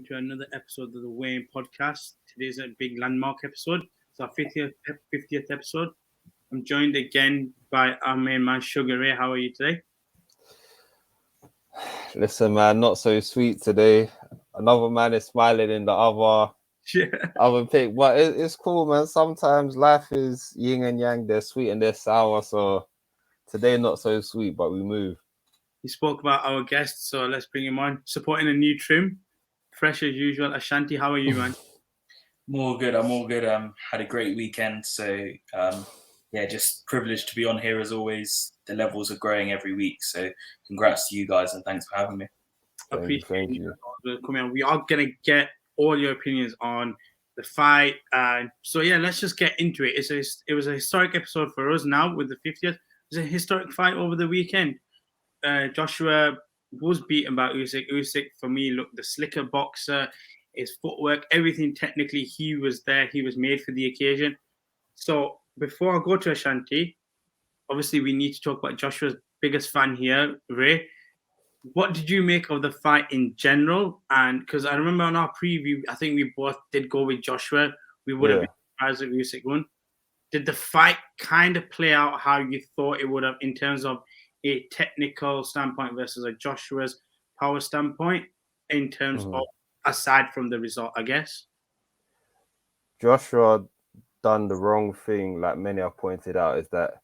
to another episode of the Wayne podcast. Today's a big landmark episode. It's our 50th episode. I'm joined again by our main man, Sugar Ray. How are you today? Listen, man, not so sweet today. Another man is smiling in the other pick, but it's cool, man. Sometimes life is yin and yang. They're sweet and they're sour. So today, not so sweet, but we move. He spoke about our guest, so let's bring him on. Supporting a new trim, fresh as usual. Ashanti, how are you, man? I'm all good. Had a great weekend, so just privileged to be on here as always. The levels are growing every week, so congrats to you guys and thanks for having me. Thank you. Coming on. We are gonna get all your opinions on the fight, let's just get into it. It was a historic episode for us now with the 50th. It was a historic fight over the weekend. Joshua was beaten by Usyk. Usyk, for me, looked the slicker boxer. His footwork, everything technically, he was there. He was made for the occasion. So before I go to Ashanti, obviously we need to talk about Joshua's biggest fan here, Ray. What did you make of the fight in general? And because I remember on our preview, I think we both did go with Joshua. We would have been surprised if Usyk won. Did the fight kind of play out how you thought it would have in terms of a technical standpoint versus a Joshua's power standpoint in terms of aside from the result, I guess? Joshua done the wrong thing, like many have pointed out, is that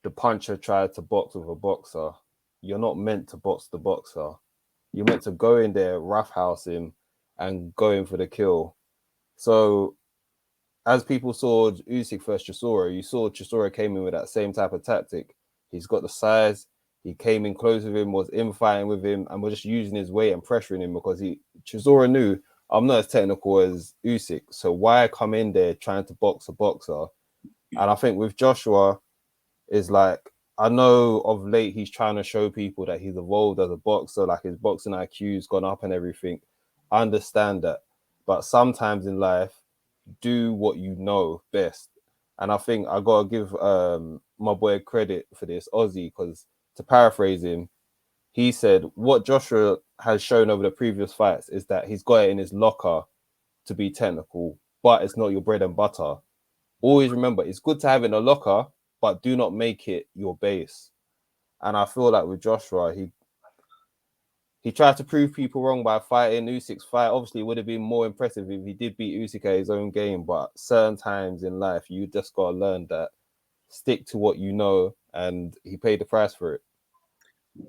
the puncher tried to box with a boxer. You're not meant to box the boxer. You're meant to go in there, roughhouse him, and go in for the kill. So, as people saw Usyk versus Chisora, you saw Chisora came in with that same type of tactic. He's got the size. He came in close with him, was in fighting with him, and we're just using his weight and pressuring him because Chisora knew I'm not as technical as Usyk. So why come in there trying to box a boxer? And I think with Joshua, is like, I know of late he's trying to show people that he's evolved as a boxer, like his boxing IQ's gone up and everything. I understand that. But sometimes in life, do what you know best. And I think I got to give my boy credit for this, Aussie, because to paraphrase him, he said what Joshua has shown over the previous fights is that he's got it in his locker to be technical, but it's not your bread and butter. Always remember, it's good to have it in a locker, but do not make it your base. And I feel like with Joshua, he tried to prove people wrong by fighting Usyk's fight. Obviously, it would have been more impressive if he did beat Usyk at his own game, but certain times in life, you just got to learn that stick to what you know, and he paid the price for it.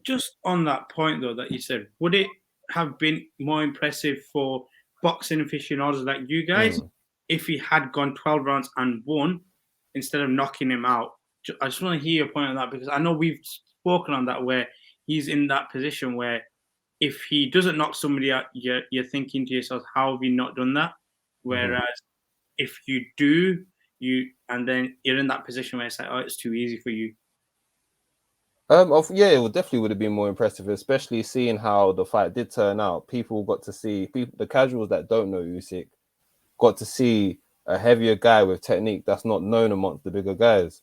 Just on that point, though, that you said, would it have been more impressive for boxing aficionados like you guys if he had gone 12 rounds and won instead of knocking him out? I just want to hear your point on that, because I know we've spoken on that where he's in that position where if he doesn't knock somebody out, you're thinking to yourself, how have you not done that? Whereas if you do, and then you're in that position where it's like, oh, it's too easy for you. It definitely would have been more impressive, especially seeing how the fight did turn out. People got to see, the casuals that don't know Usyk got to see a heavier guy with technique that's not known amongst the bigger guys.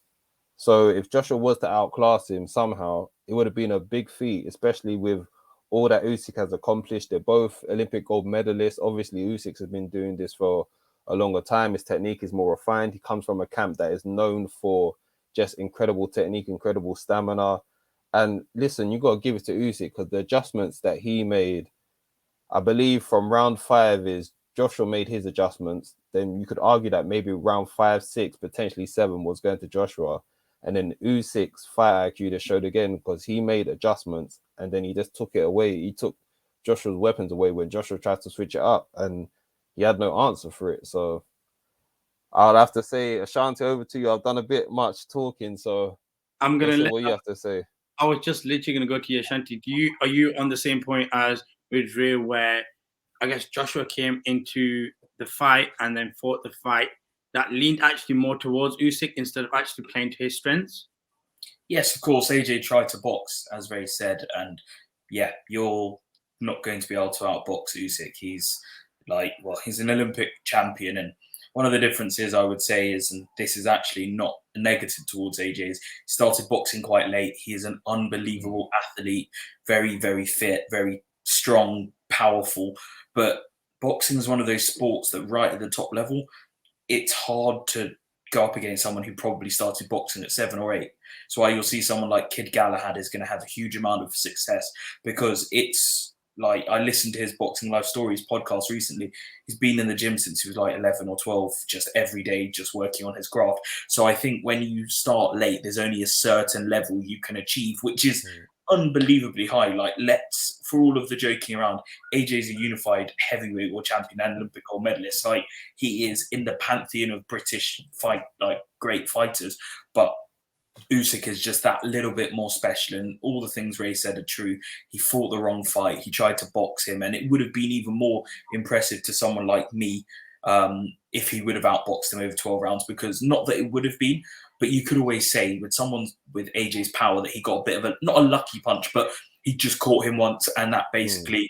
So if Joshua was to outclass him somehow, it would have been a big feat, especially with all that Usyk has accomplished. They're both Olympic gold medalists. Obviously, Usyk has been doing this for a longer time. His technique is more refined. He comes from a camp that is known for just incredible technique, incredible stamina. And listen, you got to give it to Usyk because the adjustments that he made, I believe from round 5 is Joshua made his adjustments. Then you could argue that maybe round 5, 6, potentially 7 was going to Joshua. And then Usyk's fight IQ just showed again because he made adjustments and then he just took it away. He took Joshua's weapons away when Joshua tried to switch it up and he had no answer for it. So I'll have to say, Ashanti, over to you. I've done a bit much talking, so I'm going to let what you have to say. I was just literally going to go to you, Ashanti. Are you on the same point as with Ray, where I guess Joshua came into the fight and then fought the fight that leaned actually more towards Usyk instead of actually playing to his strengths? Yes, of course. AJ tried to box, as Ray said, and you're not going to be able to outbox Usyk. He's an Olympic champion, and one of the differences I would say is, and this is actually not a negative towards AJ, is he started boxing quite late. He is an unbelievable athlete, very, very fit, very strong, powerful. But boxing is one of those sports that right at the top level, it's hard to go up against someone who probably started boxing at 7 or 8. So why you'll see someone like Kid Galahad is going to have a huge amount of success, because it's like, I listened to his Boxing Life Stories podcast recently. He's been in the gym since he was like 11 or 12, just every day, just working on his craft. So I think when you start late, there's only a certain level you can achieve, which is unbelievably high. Like, let's, for all of the joking around, AJ's a unified heavyweight world champion and Olympic gold medalist. Like, he is in the pantheon of British great fighters. But Usyk is just that little bit more special, and all the things Ray said are true. He fought the wrong fight. He tried to box him, and it would have been even more impressive to someone like me if he would have outboxed him over 12 rounds, because not that it would have been, but you could always say with someone with AJ's power that he got a bit of not a lucky punch, but he just caught him once, and that basically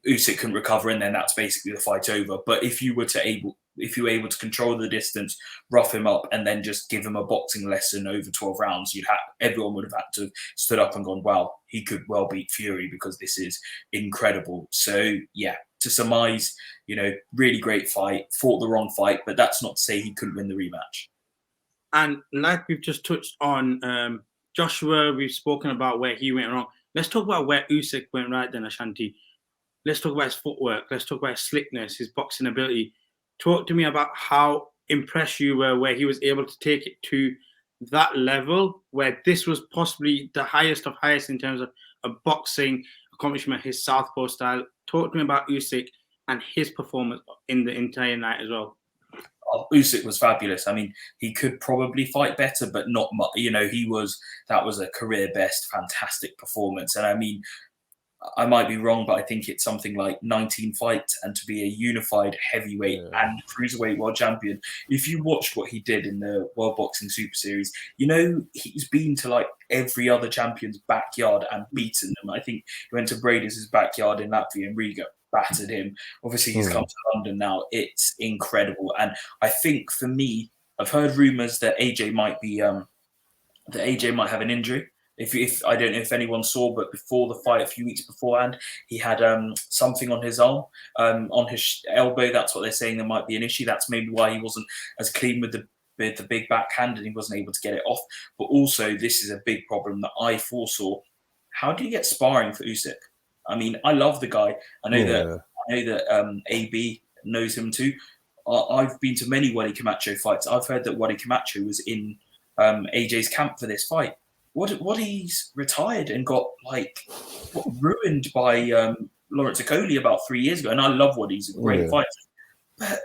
Usyk couldn't recover, and then that's basically the fight over. But if you were able to control the distance, rough him up, and then just give him a boxing lesson over 12 rounds, everyone would have had to have stood up and gone, wow, he could well beat Fury, because this is incredible. So yeah, to surmise, really great fight, fought the wrong fight, but that's not to say he couldn't win the rematch. And like we've just touched on, Joshua, we've spoken about where he went wrong. Let's talk about where Usyk went right then, Ashanti. Let's talk about his footwork. Let's talk about his slickness, his boxing ability. Talk to me about how impressed you were where he was able to take it to that level, where this was possibly the highest of highest in terms of a boxing accomplishment, his southpaw style. Talk to me about Usyk and his performance in the entire night as well. Usyk was fabulous. I mean, he could probably fight better, but not much. That was a career best, fantastic performance. And I mean, I might be wrong, but I think it's something like 19 fights, and to be a unified heavyweight and cruiserweight world champion. If you watched what he did in the World Boxing Super Series, he's been to like every other champion's backyard and beaten them. I think he went to Bradis' backyard in Latvia and Riga, battered him. Obviously, he's come to London now. It's incredible. And I think for me, I've heard rumours that AJ might have an injury. If I don't know if anyone saw, but before the fight, a few weeks beforehand, he had something on his arm, on his elbow. That's what they're saying. There might be an issue. That's maybe why he wasn't as clean with the big backhand, and he wasn't able to get it off. But also, this is a big problem that I foresaw. How do you get sparring for Usyk? I mean, I love the guy. I know that AB knows him too. I've been to many Wally Camacho fights. I've heard that Wally Camacho was in AJ's camp for this fight. What he's retired and got ruined by Lawrence Okoli about 3 years ago. And I love Waddy, he's a great fighter. But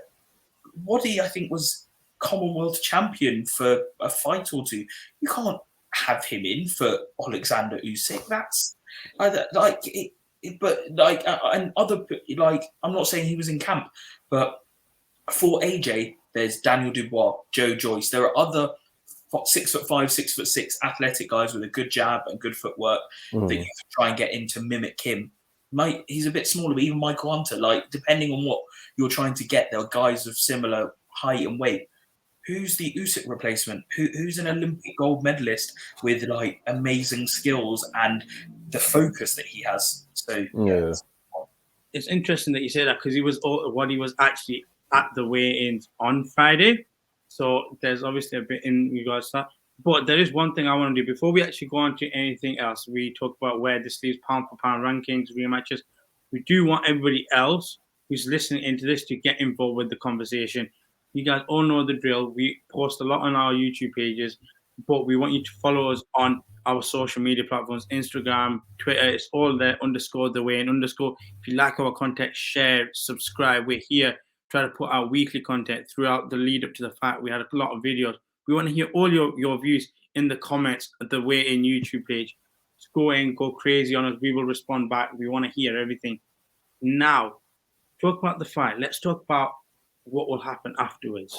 Waddy, I think, was Commonwealth champion for a fight or two. You can't have him in for Alexander Usyk. That's and other, I'm not saying he was in camp, but for AJ, there's Daniel Dubois, Joe Joyce. There are other 6'5", 6'6" athletic guys with a good jab and good footwork that you can try and get in to mimic him. He's a bit smaller, but even Michael Hunter, depending on what you're trying to get, there are guys of similar height and weight. Who's the Usyk replacement? Who's an Olympic gold medalist with amazing skills and the focus that he has? So it's interesting that you say that, because he was actually at the weigh-ins on Friday. So there's obviously a bit in regards to that. But there is one thing I want to do before we actually go on to anything else. We talk about where this leaves pound for pound rankings, rematches. We do want everybody else who's listening into this to get involved with the conversation. You guys all know the drill. We post a lot on our YouTube pages, but we want you to follow us on our social media platforms, Instagram, Twitter. It's all there, _the_way_in_. If you like our content, share, subscribe. We're here. Try to put out weekly content throughout the lead up to the fight. We had a lot of videos. We want to hear all your views in the comments at the Way In YouTube page. Just go in, go crazy on us. We will respond back. We want to hear everything. Now, talk about the fight. Let's talk about what will happen afterwards.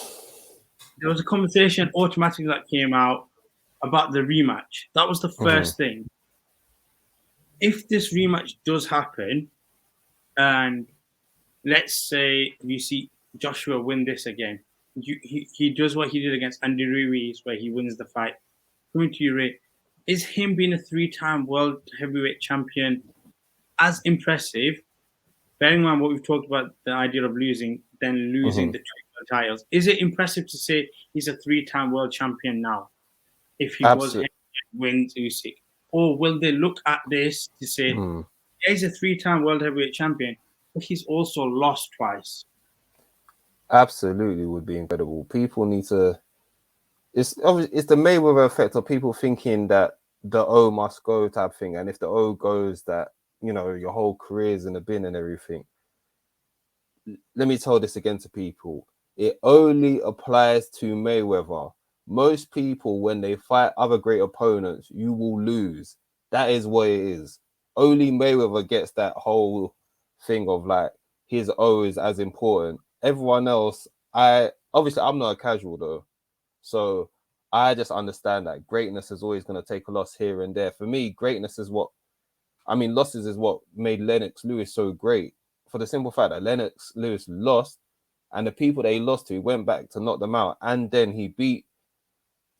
There was a conversation automatically that came out about the rematch. That was the first thing. If this rematch does happen, and let's say you see Joshua win this again, he does what he did against Andy Ruiz, where he wins the fight. Coming to you, Ray, is him being a 3-time world heavyweight champion as impressive bearing in mind what we've talked about, the idea of losing, then losing the titles, is it impressive to say he's a 3-time world champion now? If he was wins Usyk, or will they look at this to say he's a 3-time world heavyweight champion, but he's also lost twice? Absolutely, would be incredible. People need to. It's the Mayweather effect of people thinking that the O must go type thing, and if the O goes, that your whole career's in the bin and everything. Let me tell this again to people. It only applies to Mayweather. Most people, when they fight other great opponents, you will lose. That is what it is. Only Mayweather gets that whole thing of like his O is as important. Everyone else, I'm not a casual though. So I just understand that greatness is always going to take a loss here and there. For me, greatness is losses is what made Lennox Lewis so great. For the simple fact that Lennox Lewis lost, and the people that he lost to went back to knock them out, and then he beat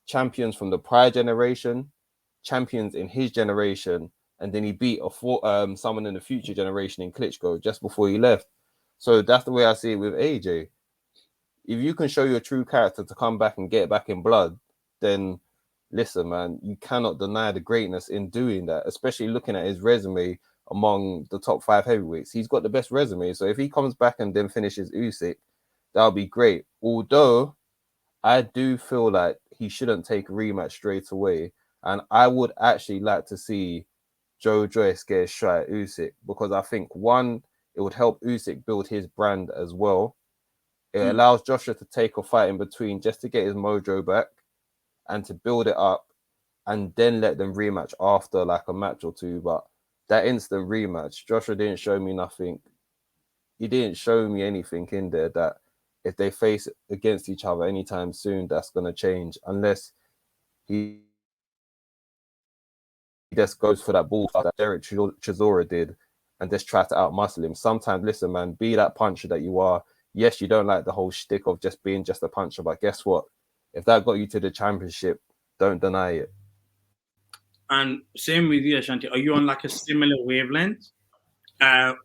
champions from the prior generation, champions in his generation, and then he beat someone in the future generation in Klitschko just before he left. So that's the way I see it with AJ. If you can show your true character to come back and get back in blood, then listen, man, you cannot deny the greatness in doing that, especially looking at his resume among the top 5 heavyweights. He's got the best resume. So if he comes back and then finishes Usyk, that'll be great. Although I do feel like he shouldn't take a rematch straight away. And I would actually like to see Joe Joyce get a shot at Usyk, because I think, one, it would help Usyk build his brand as well. It allows Joshua to take a fight in between just to get his mojo back and to build it up, and then let them rematch after like a match or two. But that instant rematch, Joshua didn't show me nothing. He didn't show me anything in there that if they face against each other anytime soon, that's going to change, unless he just goes for that ball that Derek Chisora did and just try to outmuscle him. Sometimes, listen, man, be that puncher that you are. Yes, you don't like the whole shtick of just being just a puncher, but guess what? If that got you to the championship, don't deny it. And same with you, Ashanti. Are you on like a similar wavelength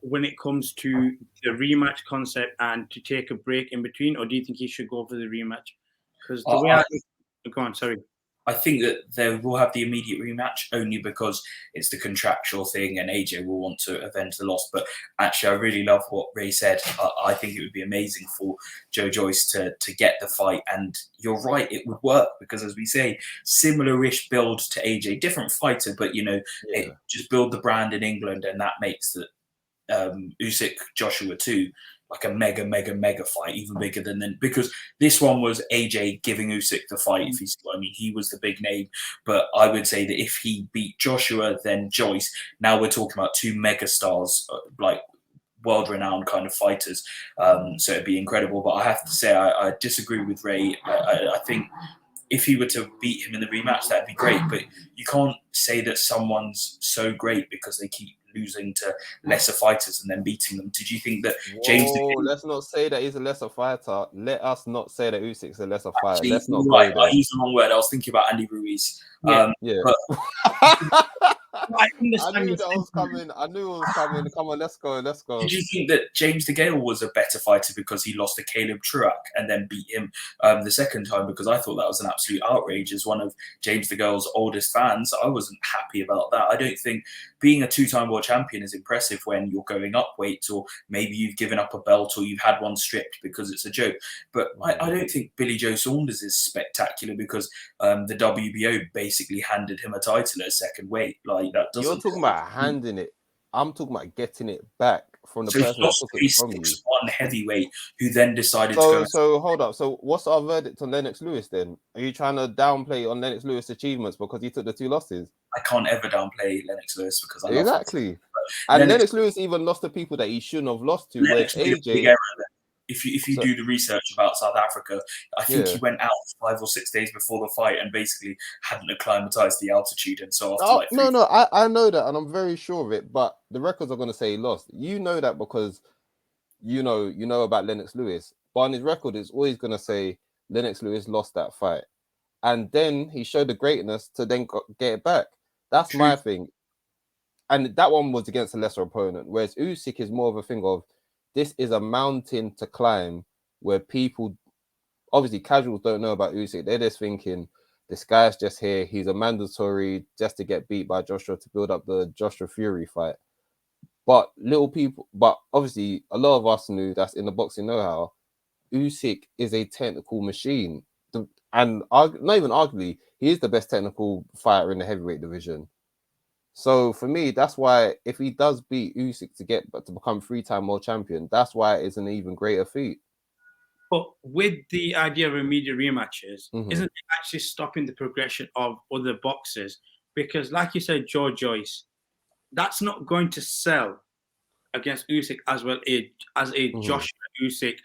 when it comes to the rematch concept and to take a break in between, or do you think he should go for the rematch? Because the way go on, sorry. I think that they will have the immediate rematch only because it's the contractual thing and AJ will want to avenge the loss. But actually, I really love what Ray said. I think it would be amazing for Joe Joyce to get the fight. And you're right, it would work because, as we say, similar-ish build to AJ. Different fighter, but, it just build the brand in England, and that makes the Usyk Joshua 2 like a mega fight, even bigger than because this one was AJ giving Usyk the fight. If he's, he was the big name, but I would say that if he beat Joshua, then Joyce. Now we're talking about 2 mega stars, like world-renowned kind of fighters. So it'd be incredible. But I have to say, I disagree with Ray. I think if he were to beat him in the rematch, that'd be great. But you can't say that someone's so great because they keep losing to lesser fighters and then beating them. Did you think that James? Let's not say that he's a lesser fighter. Let us not say that Usyk's a lesser fighter. Actually, let's not right, go there. I used the wrong word. I was thinking about Andy Ruiz. Yeah. But I understand. I knew that was coming. Come on, let's go. Did you think that James DeGale was a better fighter because he lost to Caleb Truax and then beat him the second time? Because I thought that was an absolute outrage. As one of James DeGale's oldest fans, I wasn't happy about that. I don't think being a 2-time world champion is impressive when you're going up weights, or maybe you've given up a belt or you've had one stripped because it's a joke. But I don't think Billy Joe Saunders is spectacular because the WBO basically handed him a title at second weight. Like that doesn't. You're talking about handing it. I'm talking about getting it back from the person that took it from you. 6'1" heavyweight who then decided to go. So hold up. So what's our verdict on Lennox Lewis then? Are you trying to downplay on Lennox Lewis' achievements because he took the 2 losses? I can't ever downplay Lennox Lewis because I love exactly. And Lennox Lewis even lost to people that he shouldn't have lost to. Whereas AJ. If you do the research about South Africa, I think he went out 5 or 6 days before the fight and basically hadn't acclimatized the altitude, and so after I know that, and I'm very sure of it. But the records are going to say he lost. You know that because you know about Lennox Lewis. But on his record, it's always going to say Lennox Lewis lost that fight, and then he showed the greatness to then get it back. That's my thing. and that one was against a lesser opponent. Whereas Usyk is more of a thing of this is a mountain to climb where people, obviously casuals don't know about Usyk. They're just thinking this guy's just here. He's a mandatory just to get beat by Joshua to build up the Joshua Fury fight. But obviously a lot of us knew that's in the boxing know-how. Usyk is a technical machine. And not even arguably, he is the best technical fighter in the heavyweight division. So for me, that's why if he does beat Usyk to become 3-time world champion, that's why it's an even greater feat. But with the idea of immediate rematches, isn't it actually stopping the progression of other boxers? Because, like you said, Joe Joyce, that's not going to sell against Usyk as well as a Joshua Usyk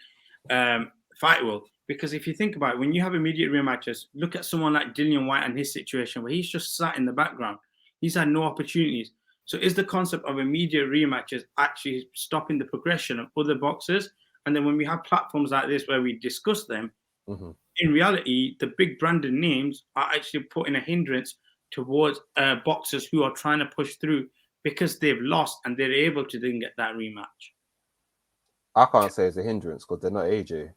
fight will. Because if you think about it, when you have immediate rematches, look at someone like Dillian White and his situation where he's just sat in the background. He's had no opportunities. So is the concept of immediate rematches actually stopping the progression of other boxers? And then when we have platforms like this where we discuss them, in reality, the big branded names are actually putting a hindrance towards boxers who are trying to push through because they've lost and they're able to then get that rematch. I can't say it's a hindrance because they're not AJ.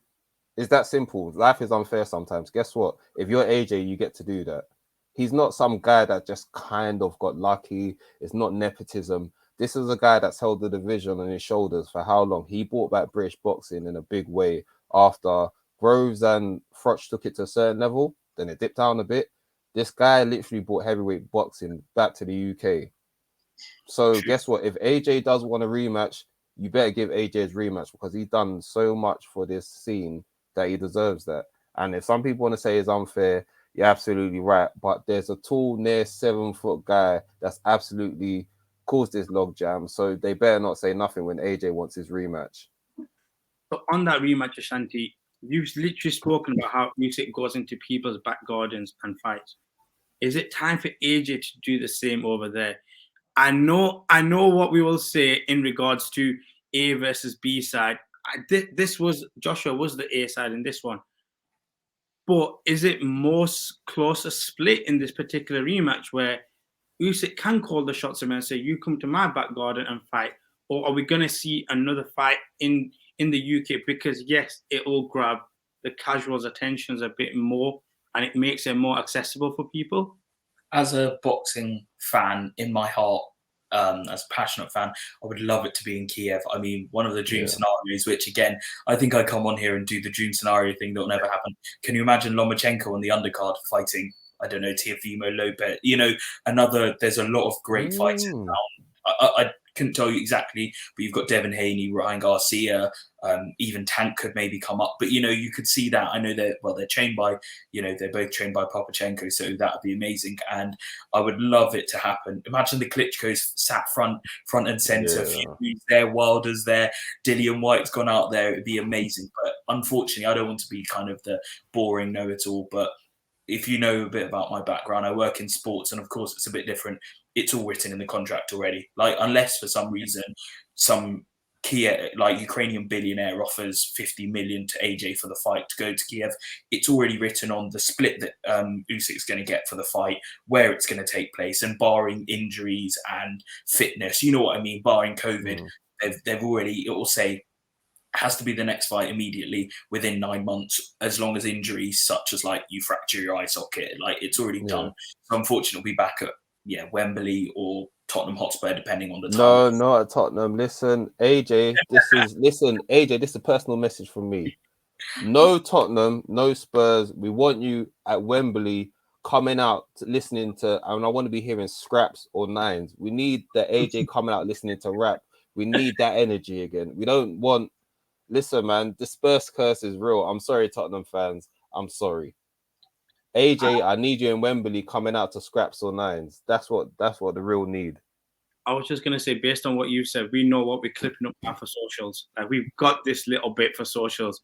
It's that simple. Life is unfair sometimes. Guess what? If you're AJ, you get to do that. He's not some guy that just kind of got lucky. It's not nepotism. This is a guy that's held the division on his shoulders for how long? He brought back British boxing in a big way after Groves and Froch took it to a certain level. Then it dipped down a bit. This guy literally brought heavyweight boxing back to the UK. So guess what? If AJ does want a rematch, you better give AJ his rematch because he's done so much for this scene that he deserves that. And if some people want to say it's unfair, you're absolutely right. But there's a tall, near 7-foot guy that's absolutely caused this logjam. So they better not say nothing when AJ wants his rematch. But on that rematch, Ashanti, you've literally spoken about how Usyk goes into people's back gardens and fights. Is it time for AJ to do the same over there? I know what we will say in regards to A versus B side. Joshua was the A side in this one. But is it more closer split in this particular rematch where Usyk can call the shots and say, you come to my back garden and fight? Or are we going to see another fight in the UK? Because, yes, it will grab the casuals' attentions a bit more and it makes it more accessible for people. As a boxing fan in my heart, as a passionate fan, I would love it to be in Kiev. I mean, one of the dream scenarios, which again, I think I come on here and do the dream scenario thing that will never happen. Can you imagine Lomachenko on the undercard fighting, I don't know, Teofimo Lopez? You know, there's a lot of great fighters now. I couldn't tell you exactly, but you've got Devin Haney, Ryan Garcia, even Tank could maybe come up. But, you could see that. I know they're trained by, they're both trained by Popachenko, so that would be amazing. And I would love it to happen. Imagine the Klitschko's sat front and centre, Fury's there, Wilder's there, Dillian White's gone out there. It would be amazing. But unfortunately, I don't want to be kind of the boring know-it-all, but if you know a bit about my background, I work in sports, and of course it's a bit different. It's all written in the contract already. Like, unless for some reason some Ukrainian billionaire offers 50 million to AJ for the fight to go to Kiev, it's already written on the split that Usyk's going to get for the fight, where it's going to take place, and barring injuries and fitness, you know what I mean, barring COVID, they've already, it will say, has to be the next fight immediately within 9 months, as long as injuries such as like you fracture your eye socket, like it's already done. So unfortunately, we'll be back at Wembley or Tottenham Hotspur, depending on the time. No, not at Tottenham. Listen, AJ, this is a personal message from me. No Tottenham, no Spurs. We want you at Wembley coming out listening to, and I want to be hearing scraps or nines. We need the AJ coming out listening to rap. We need that energy again. We don't want. Listen, man, the Spurs curse is real. I'm sorry, Tottenham fans. I'm sorry. AJ, I need you in Wembley coming out to scraps or nines. That's what the real need. I was just going to say, based on what you said, we know what we're clipping up now for socials. Like, we've got this little bit for socials.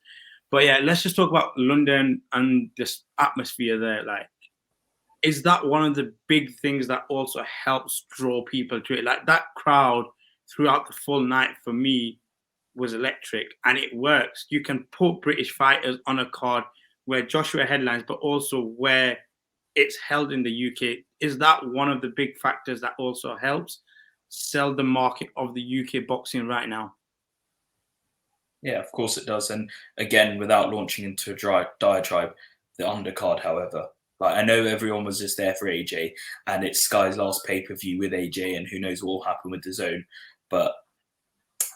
But yeah, let's just talk about London and this atmosphere there. Like, is that one of the big things that also helps draw people to it? Like, that crowd throughout the full night for me was electric, and it works. You can put British fighters on a card where Joshua headlines, but also where it's held in the UK. Is that one of the big factors that also helps? sell the market of the UK boxing right now. Yeah, of course it does. And again, without launching into a diatribe, the undercard, however, like I know everyone was just there for AJ, and it's Sky's last pay-per-view with AJ, and who knows what will happen with the zone. But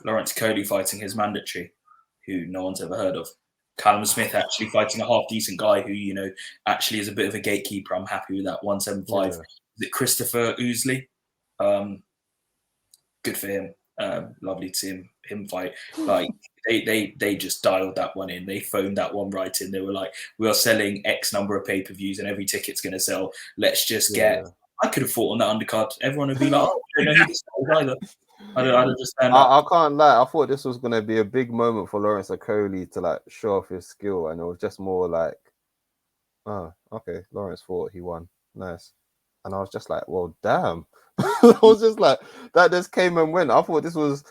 Lawrence Coley fighting his mandatory, who no one's ever heard of. Callum Smith actually fighting a half-decent guy who, you know, actually is a bit of a gatekeeper. I'm happy with that 175. Yeah. Is it Christopher Usyk? Good for him. Lovely to see him fight. Like they just dialed that one in. They phoned that one right in. They were like, we are selling X number of pay-per-views and every ticket's going to sell. Let's just get. I could have fought on that undercard. Everyone would be like, oh, I don't know who this is either. I don't understand. I can't lie. I thought this was going to be a big moment for Lawrence Okoli to like show off his skill, and it was just more like, oh, okay, Lawrence fought, he won, nice, and I was just like, well, damn. I was just like, that just came and went. I thought this was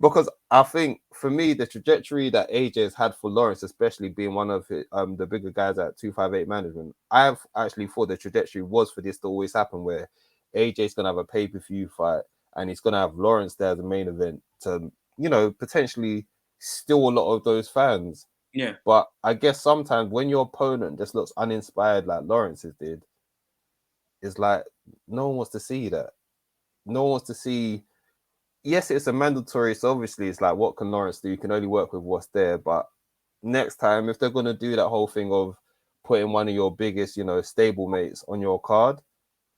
because I think for me the trajectory that AJ has had for Lawrence, especially being one of the bigger guys at 258 management, I've actually thought the trajectory was for this to always happen, where AJ's gonna have a pay-per-view fight and he's gonna have Lawrence there as a main event to, you know, potentially steal a lot of those fans. Yeah. But I guess sometimes when your opponent just looks uninspired like Lawrence's did, it's like no one wants to see that. No one wants to see. Yes, it's a mandatory, so obviously it's like, what can Lawrence do? You can only work with what's there. But next time, if they're going to do that whole thing of putting one of your biggest, you know, stable mates on your card,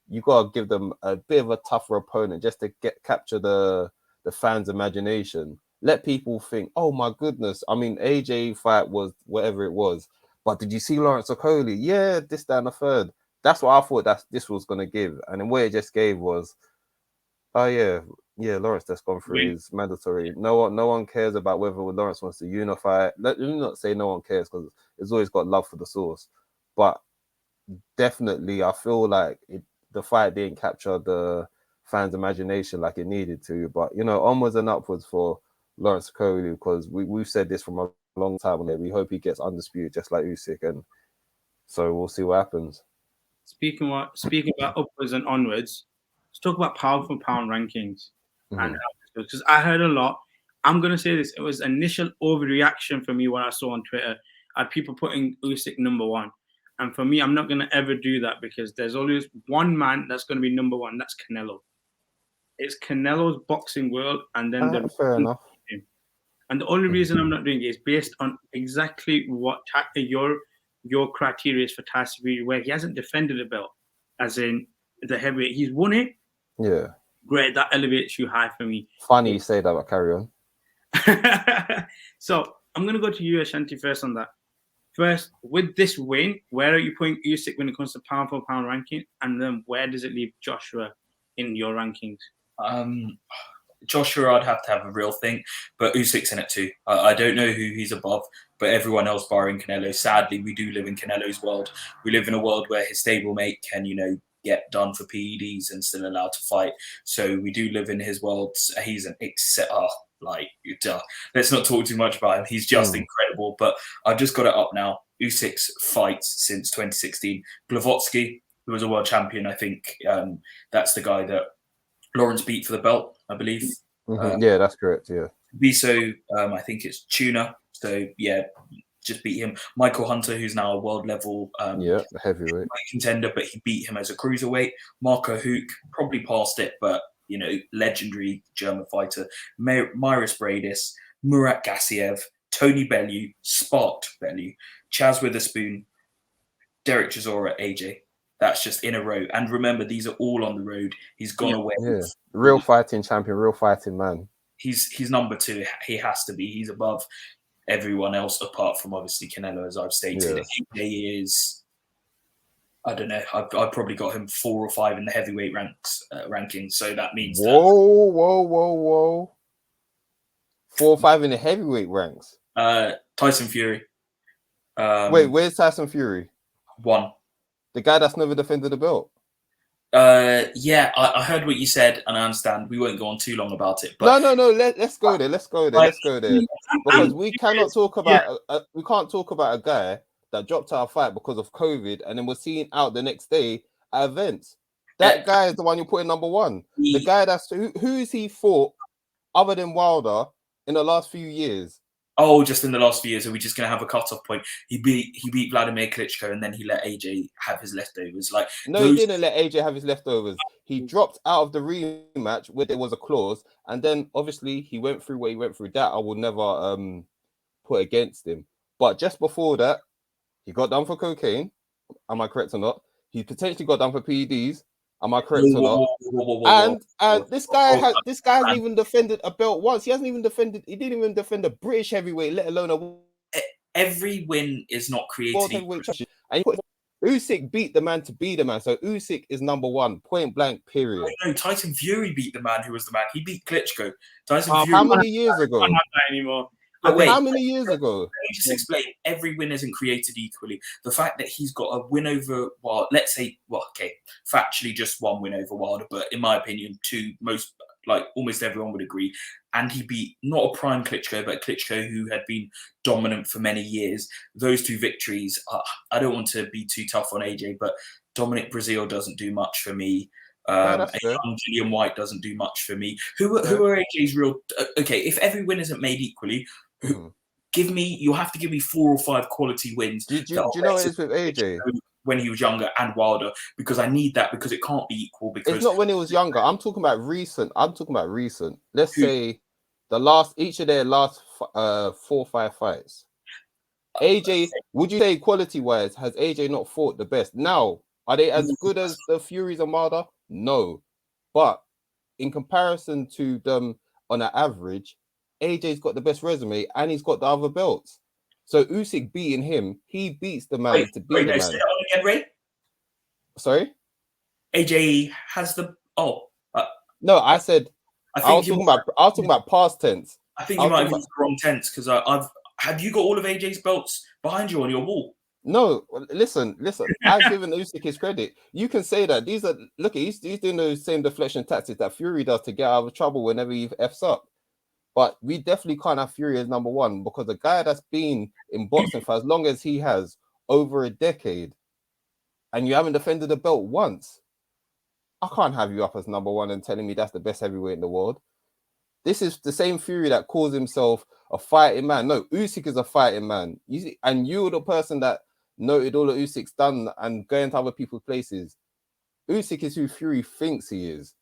you got to give them a bit of a tougher opponent just to capture the fans' imagination. Let people think, oh my goodness. I mean, AJ fight was whatever it was, but did you see Lawrence Okoli? Yeah, this, that, and the third. That's what I thought that this was going to give. And then what it just gave was, oh yeah, Lawrence that's gone through his mandatory. No one cares about whether Lawrence wants to unify. Let me not say no one cares, because it's always got love for the source. But definitely, I feel like the fight didn't capture the fans' imagination like it needed to. But, you know, onwards and upwards for Lawrence Coley, because we've said this from a long time ago. We hope he gets undisputed just like Usyk, and so we'll see what happens. Speaking about upwards and onwards, let's talk about pound for pound rankings. And because I heard a lot. I'm gonna say this: it was initial overreaction for me when I saw on Twitter. I had people putting Usyk number one, and for me, I'm not gonna ever do that, because there's always one man that's gonna be number one. That's Canelo. It's Canelo's boxing world, and then fair enough. And the only reason I'm not doing it is based on exactly what your criteria is for Tyson Fury, where he hasn't defended a belt, as in the heavyweight. He's won it. Yeah. Great, that elevates you high for me. Funny you say that, but carry on. So I'm going to go to you, Ashanti, first on that. First, with this win, where are you putting Usyk when it comes to pound for pound ranking? And then where does it leave Joshua in your rankings? Joshua, I'd have to have a real think, but Usyk's in it too. I don't know who he's above, but everyone else barring Canelo. Sadly, we do live in Canelo's world. We live in a world where his stablemate can, you know, get done for PEDs and still allowed to fight. So we do live in his world. He's an let's not talk too much about him. He's just incredible. But I've just got it up now. Usyk's fights since 2016. Glavotsky, who was a world champion, I think that's the guy that Lawrence beat for the belt, I believe. Yeah, that's correct. Yeah. Biso, I think it's Tuna. So yeah, just beat him. Michael Hunter, who's now a world level heavyweight contender, but he beat him as a cruiserweight. Marco Huck probably passed it, but you know, legendary German fighter. Myris Bradis, Murat Gassiev, Tony Bellew, Sparked Bellew, Chaz Witherspoon, Derek Chisora, AJ. That's just in a row. And remember, these are all on the road. He's gone away. Yeah. Real fighting champion, real fighting man. He's number two. He has to be. He's above everyone else apart from obviously Canelo, as I've stated. He is, I don't know, I've probably got him 4 or 5 in the heavyweight rankings. So that means whoa. 4 or 5 in the heavyweight ranks. Tyson Fury. Wait, where's Tyson Fury? 1. The guy that's never defended the belt. Yeah, I heard what you said, and I understand. We won't go on too long about it. But no. Let's go there. Because we cannot talk about. We can't talk about a guy that dropped out of fight because of COVID, and then was seen out the next day at events. That guy is the one you're putting number one. The guy that's who is he fought other than Wilder in the last few years? Oh, just in the last few years, are we just going to have a cutoff point? He beat Vladimir Klitschko, and then he let AJ have his leftovers. Like, no, he didn't let AJ have his leftovers. He dropped out of the rematch where there was a clause, and then obviously he went through what he went through. That I will never put against him. But just before that, he got done for cocaine. Am I correct or not? He potentially got done for PEDs. Am I correct or not? And this guy hasn't even defended a belt once. He didn't even defend a British heavyweight, let alone every win is not created. And Usyk beat the man to be the man. So Usyk is number one, point blank, period. No, Tyson Fury beat the man who was the man. He beat Klitschko. Tyson Fury. How many years ago? I don't have that anymore. But wait, how many years ago? Let me just explain. Every win isn't created equally. The fact that he's got a win over, well, let's say, factually just one win over Wilder, but in my opinion, almost everyone would agree. And he beat not a prime Klitschko, but Klitschko who had been dominant for many years. Those two victories, I don't want to be too tough on AJ, but Dominic Breazeale doesn't do much for me. Julian White doesn't do much for me. Who are AJ's real? Okay, if every win isn't made equally, you'll have to give me 4 or 5 quality wins. Do you know what it is with AJ? When he was younger and Wilder, because I need that, because it can't be equal. Because it's not when he was younger. I'm talking about recent. Let's say each of their last 4 or 5 fights. AJ, would you say quality wise, has AJ not fought the best? Now, are they as good as the Furies and Wilder? No. But in comparison to them on an average, AJ's got the best resume and he's got the other belts. So Usyk beating him, he beats the man to beat the man. Say that one again, Ray? Sorry? AJ has the no, I said I was talking about past tense. I think you might have used the wrong tense, because have you got all of AJ's belts behind you on your wall? No, listen. I've given Usyk his credit. You can say that he's doing those same deflection tactics that Fury does to get out of trouble whenever he F's up. But we definitely can't have Fury as number one, because a guy that's been in boxing for as long as he has, over a decade, and you haven't defended the belt once, I can't have you up as number one and telling me that's the best heavyweight in the world. This is the same Fury that calls himself a fighting man. No, Usyk is a fighting man. And you're the person that noted all that Usyk's done and going to other people's places. Usyk is who Fury thinks he is.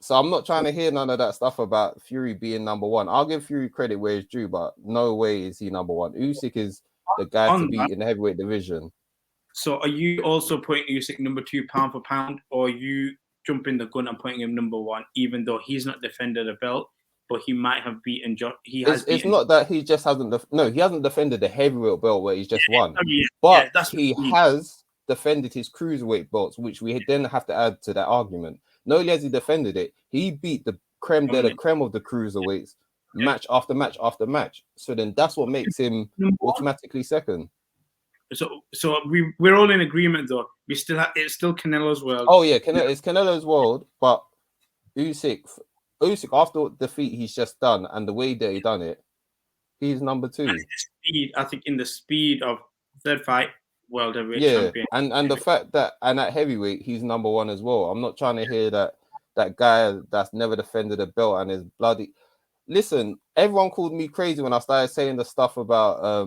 So I'm not trying to hear none of that stuff about Fury being number one. I'll give Fury credit where it's due, but no way is he number one. Usyk is the guy to beat in the heavyweight division. So are you also putting Usyk number 2 pound for pound, or are you jumping the gun and putting him number one, even though he's not defended a belt, but he might have beaten It's not that he just hasn't. He hasn't defended the heavyweight belt where he's just won. But he has defended his cruiserweight belts, which we then have to add to that argument. Not only has he defended it, he beat the creme de la creme of the cruiserweights match after match after match. So then that's what makes him automatically second. So we're all in agreement though. It's still Canelo's world. Oh yeah, it's Canelo's world, but Usyk after defeat he's just done, and the way that he done it, he's number 2. I think in the speed of third fight, world heavyweight champion. And the fact that at heavyweight he's number 1 as well. I'm not trying to hear that guy that's never defended a belt and is bloody. Listen, everyone called me crazy when I started saying the stuff about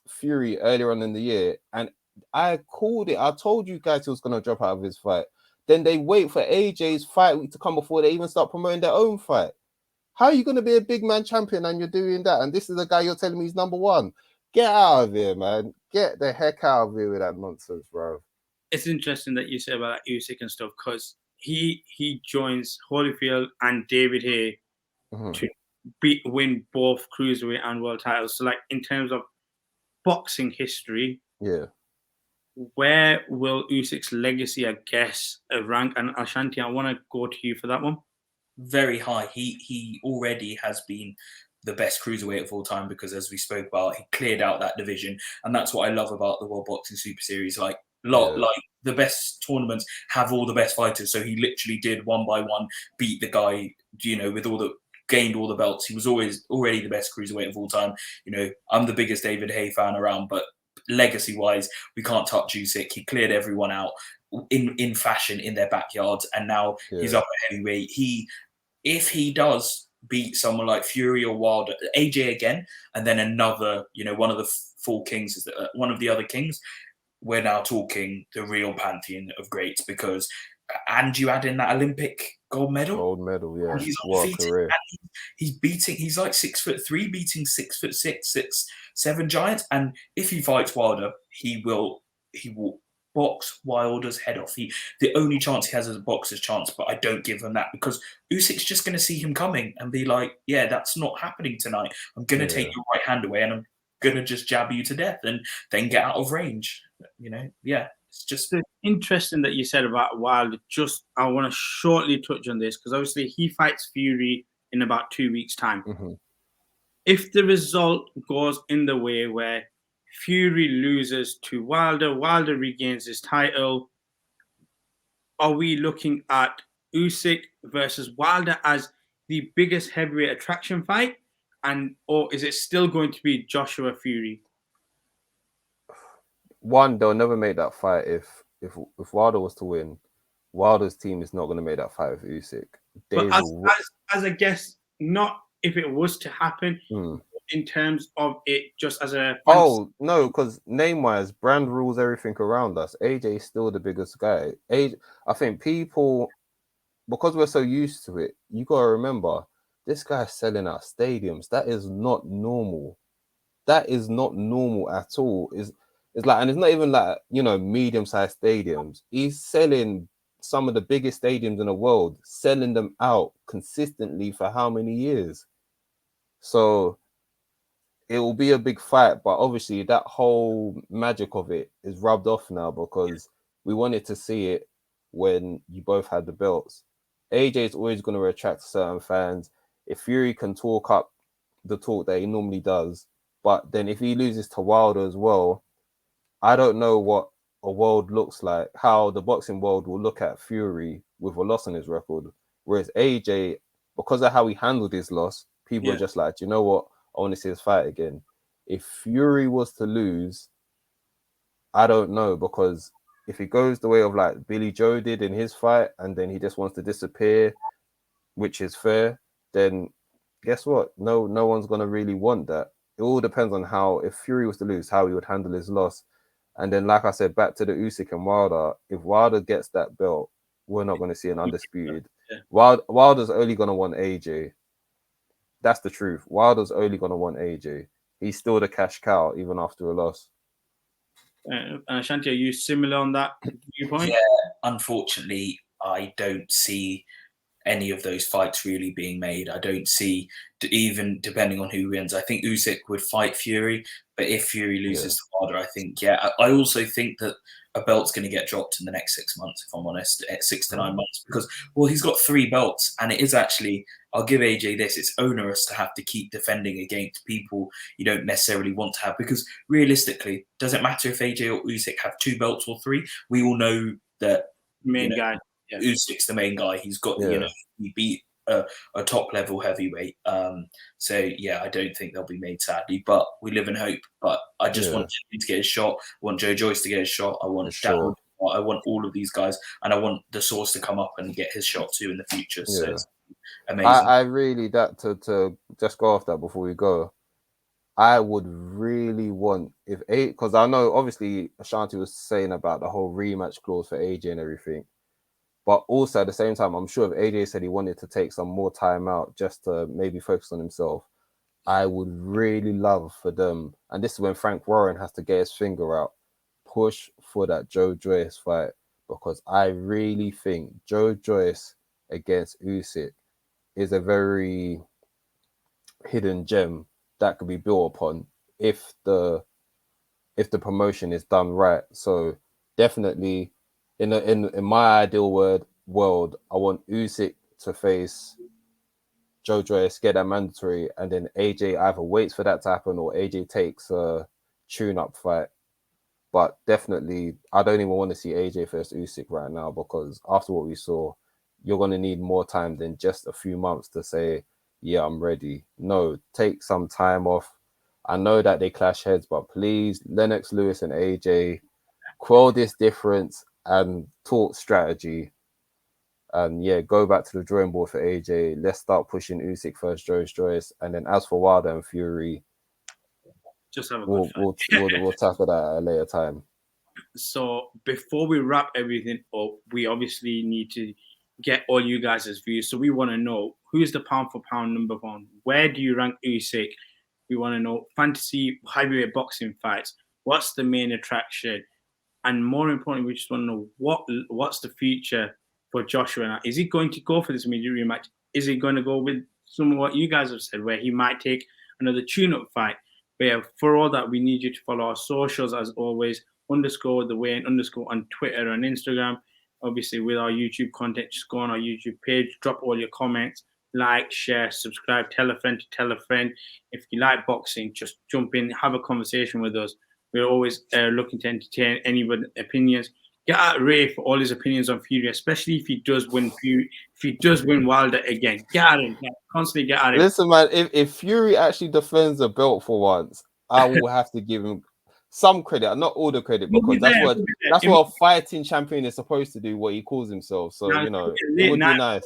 Fury earlier on in the year, and I called it. I told you guys he was going to drop out of his fight. Then they wait for AJ's fight week to come before they even start promoting their own fight. How are you going to be a big man champion and you're doing that? And this is the guy you're telling me he's number 1. Get out of here, man. Get the heck out of here with that nonsense, bro. It's interesting that you say about Usyk and stuff, because he joins Holyfield and David Haye to win both cruiserweight and world titles. So, like, in terms of boxing history, where will Usyk's legacy, I guess, rank? And Ashanti, I want to go to you for that one. Very high. He already has been the best cruiserweight of all time, because, as we spoke about, he cleared out that division, and that's what I love about the World Boxing Super Series. Like the best tournaments have all the best fighters, so he literally did one by one beat the guy, gained all the belts. He was always already the best cruiserweight of all time. I'm the biggest David Haye fan around, but legacy-wise, we can't touch Usyk. He cleared everyone out. in fashion in their backyards, and now he's up at heavyweight. If he does beat someone like Fury or Wilder, AJ again, and then another, one of the four kings, one of the other kings, we're now talking the real pantheon of greats. Because, and you add in that Olympic gold medal, yeah. And he's What a undefeated, career. and he's like 6'3", beating 6'6", 6'7" giants. And if he fights Wilder, he will box Wilder's head off. The only chance he has is a boxer's chance, but I don't give him that, because Usyk's just going to see him coming and be like, yeah, that's not happening tonight. I'm going to take your right hand away and I'm going to just jab you to death and then get out of range. It's just interesting that you said about Wilder. I want to shortly touch on this, because obviously he fights Fury in about 2 weeks' time. Mm-hmm. If the result goes in the way where Fury loses to Wilder, Wilder regains his title, are we looking at Usyk versus Wilder as the biggest heavyweight attraction fight, or is it still going to be Joshua Fury? One, they'll never make that fight if Wilder was to win. Wilder's team is not going to make that fight with Usyk. But as a guess, not if it was to happen, in terms of it just as a... Oh, no, because name-wise, brand rules everything around us. AJ is still the biggest guy. I think people, because we're so used to it, you got to remember, this guy's selling out stadiums. That is not normal. That is not normal at all. It's like, and it's not even like, medium-sized stadiums. He's selling some of the biggest stadiums in the world, selling them out consistently for how many years? So it will be a big fight, but obviously that whole magic of it is rubbed off now, because we wanted to see it when you both had the belts. AJ is always going to attract certain fans. If Fury can talk up the talk that he normally does, but then if he loses to Wilder as well, I don't know what a world looks like, how the boxing world will look at Fury with a loss on his record. Whereas AJ, because of how he handled his loss, people are just like, you know what? I want to see his fight again. If Fury was to lose, I don't know, because if he goes the way of like Billy Joe did in his fight, and then he just wants to disappear, which is fair, then guess what? No one's going to really want that. It all depends on how, if Fury was to lose, how he would handle his loss. And then, like I said, back to the Usyk and Wilder, if Wilder gets that belt, we're not going to see an undisputed. Wilder's only going to want AJ. That's the truth. Wilder's only going to want AJ. He's still the cash cow, even after a loss. Ashanti, are you similar on that viewpoint? Yeah, unfortunately, I don't see any of those fights really being made. I don't see, even depending on who wins, I think Usyk would fight Fury, but if Fury loses to Wilder, I think, I also think that a belt's going to get dropped in the next 6 months, if I'm honest, 6 to 9 months, because, well, he's got 3 belts, and it is actually, I'll give AJ this, it's onerous to have to keep defending against people you don't necessarily want to have, because realistically, does it matter if AJ or Usyk have 2 belts or 3? We all know that main guy. Yeah. Usyk's the main guy. He's got, he beat a top level heavyweight. So yeah, I don't think they'll be made, sadly, but we live in hope. But I just want him to get his shot. I want Joe Joyce to get his shot. I want I want all of these guys, and I want the Source to come up and get his shot too in the future. So it's amazing. I really, that to just go off that before we go, I would really want, because I know obviously Ashanti was saying about the whole rematch clause for AJ and everything. But also at the same time, I'm sure if AJ said he wanted to take some more time out just to maybe focus on himself, I would really love for them, and this is when Frank Warren has to get his finger out, push for that Joe Joyce fight, because I really think Joe Joyce against Usyk is a very hidden gem that could be built upon if the promotion is done right. So definitely, in my ideal world, I want Usyk to face Joe Joyce, get that mandatory, and then AJ either waits for that to happen or AJ takes a tune-up fight. But definitely, I don't even want to see AJ versus Usyk right now, because after what we saw, you're going to need more time than just a few months to say, yeah, I'm ready. No, take some time off. I know that they clash heads, but please, Lennox Lewis and AJ, quell this difference. and talk strategy. And yeah, go back to the drawing board for AJ. Let's start pushing Usyk first choice. And then as for Wilder and Fury, just have a we'll tackle that at a later time. So before we wrap everything up, we obviously need to get all you guys' views. So we want to know, who's the pound for pound number one? Where do you rank Usyk? We want to know fantasy heavyweight boxing fights. What's the main attraction? And more importantly, we just want to know what's the future for Joshua now. Is he going to go for this immediate rematch? Is he going to go with some of what you guys have said, where he might take another tune-up fight? But yeah, for all that, we need you to follow our socials as always. _the way and _ on Twitter and Instagram. Obviously, with our YouTube content, just go on our YouTube page, drop all your comments, like, share, subscribe, tell a friend to tell a friend. If you like boxing, just jump in, have a conversation with us. We're always looking to entertain anybody's opinions. Get at Ray for all his opinions on Fury, especially if he does win Wilder again. Get at him. Constantly get at him. Listen, man, if Fury actually defends the belt for once, I will have to give him some credit, not all the credit, because that's what a fighting champion is supposed to do, what he calls himself. So now, it would be nice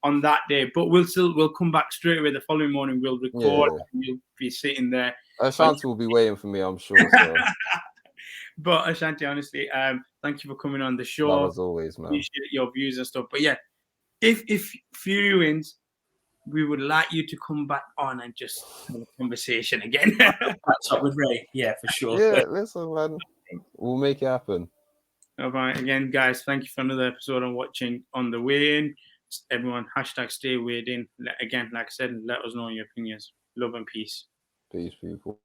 on that day. But we'll come back straight away the following morning. We'll record. And you'll be sitting there. Ashanti will be waiting for me, I'm sure. So. But Ashanti, honestly, thank you for coming on the show. Love as always, man. Appreciate your views and stuff. But yeah, if Fury wins, we would like you to come back on and just have a conversation again. Catch up with Ray, yeah, for sure. Yeah, listen, man, we'll make it happen. All right, again, guys, thank you for another episode on watching On The Way In. Everyone, #stay weighed in. Again, like I said, let us know your opinions. Love and peace. Peace, people.